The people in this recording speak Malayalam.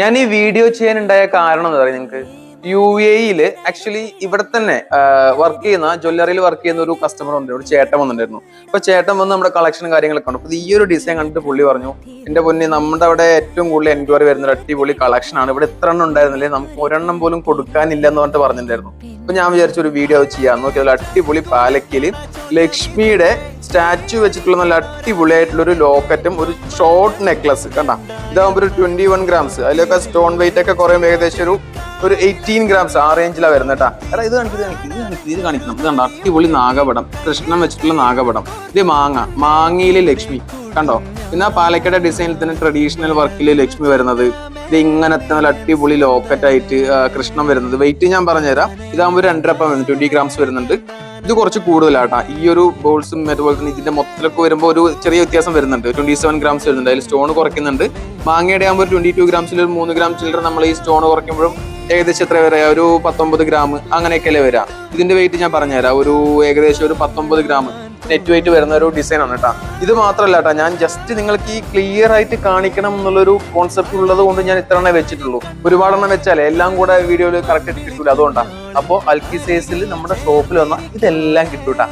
ഞാൻ ഈ വീഡിയോ ചെയ്യാനുണ്ടായ കാരണം എന്താ പറയുക നിങ്ങൾക്ക്? UAE ആക്ച്വലി ഇവിടെ തന്നെ വർക്ക് ചെയ്യുന്ന ജ്വല്ലറിയിൽ വർക്ക് ചെയ്യുന്ന ഒരു കസ്റ്റമർ ഉണ്ട്, ഒരു ചേട്ടൻ വന്നിട്ടുണ്ടായിരുന്നു. അപ്പൊ ചേട്ടൻ വന്ന് നമ്മുടെ കളക്ഷൻ കാര്യങ്ങളൊക്കെ ഉണ്ട്. അപ്പൊ ഈ ഒരു ഡിസൈൻ കണ്ടിട്ട് പുള്ളി പറഞ്ഞു, എന്റെ പൊന്നി, നമ്മുടെ അവിടെ ഏറ്റവും കൂടുതൽ എൻക്വയറി വരുന്ന ഒരു അടിപൊളി കളക്ഷൻ ആണ്, ഇവിടെ എത്ര എണ്ണം ഉണ്ടായിരുന്നില്ലേ, നമുക്ക് ഒരെണ്ണം പോലും കൊടുക്കാനില്ല എന്ന് പറഞ്ഞിട്ട് പറഞ്ഞിട്ടുണ്ടായിരുന്നു. അപ്പൊ ഞാൻ വിചാരിച്ച ഒരു വീഡിയോ ചെയ്യാൻ നോക്കിയാൽ അടിപൊളി പാലക്കില് ലക്ഷ്മിയുടെ സ്റ്റാച്ചു വെച്ചിട്ടുള്ള നല്ല അടിപൊളിയായിട്ടുള്ള ഒരു ലോക്കറ്റും ഒരു ഷോർട്ട് നെക്ലസ് കണ്ട. ഇതാകുമ്പോൾ ഒരു 21 ഗ്രാംസ്, അതിലൊക്കെ സ്റ്റോൺ വെയിറ്റ് ഒക്കെ കുറയുമ്പോൾ ഏകദേശം ഒരു 18 ഗ്രാംസ് ആ റേഞ്ചിലാണ് വരുന്നത് കേട്ടാ. എടാ ഇത് കാണിക്കണം. ഇത് കണ്ടോ, അടിപൊളി നാഗപടം, കൃഷ്ണൻ വെച്ചിട്ടുള്ള നാഗപടം. ഇത് മാങ്ങയിലെ ലക്ഷ്മി കണ്ടോ. പിന്നെ ആ പാലക്കയുടെ ഡിസൈനിൽ തന്നെ ട്രഡീഷണൽ വർക്കില് ലക്ഷ്മി വരുന്നത്. ഇത് ഇങ്ങനത്തെ നല്ല അടിപൊളി ലോക്കറ്റ് ആയിട്ട് കൃഷ്ണൻ വരുന്നത്. വെയിറ്റ് ഞാൻ പറഞ്ഞുതരാം. ഇതാകുമ്പോൾ 2.5 വരുന്നത്, 20 ഗ്രാംസ് വരുന്നുണ്ട്. ഇത് കുറച്ച് കൂടുതലാട്ടാ. ഈ ഒരു ബോൾസും അതുപോലെ തന്നെ ഇതിന്റെ മൊത്തത്തിലൊക്കെ വരുമ്പോൾ ഒരു ചെറിയ വ്യത്യാസം വരുന്നുണ്ട്. 27 ഗ്രാംസ് വരുന്നുണ്ട്. അതിൽ സ്റ്റോൺ കുറയ്ക്കുന്നുണ്ട്. മാങ്ങയുടെ ആകുമ്പോൾ 22 ഗ്രാംസിൽ ഒരു 3 ഗ്രാം ചില്ലറ നമ്മൾ ഈ സ്റ്റോൺ കുറയ്ക്കുമ്പോഴും ഏകദേശം എത്ര വരാ, ഒരു 19 ഗ്രാം അങ്ങനെയൊക്കെയല്ലേ വരാം. ഇതിന്റെ വെയിറ്റ് ഞാൻ പറഞ്ഞുതരാം. ഒരു ഏകദേശം ഒരു 19 ഗ്രാം നെറ്റ് വെയിറ്റ് വരുന്ന ഒരു ഡിസൈൻ ആണ് കേട്ടോ. ഇത് മാത്രമല്ല കേട്ടോ, ഞാൻ ജസ്റ്റ് നിങ്ങൾക്ക് ഈ ക്ലിയർ ആയിട്ട് കാണിക്കണം എന്നുള്ളൊരു കോൺസെപ്റ്റ് ഉള്ളത് കൊണ്ട് ഞാൻ ഇത്ര എണ്ണേ വെച്ചിട്ടുള്ളൂ. ഒരുപാടെണ്ണം വെച്ചാലേ എല്ലാം കൂടെ വീഡിയോയിൽ കറക്റ്റ് ആയിട്ട് കിട്ടൂല. അതുകൊണ്ടാണ്. അപ്പോൾ അൽക്കി സൈസിൽ നമ്മുടെ ഷോപ്പിൽ വന്നാൽ ഇതെല്ലാം കിട്ടൂട്ടാ.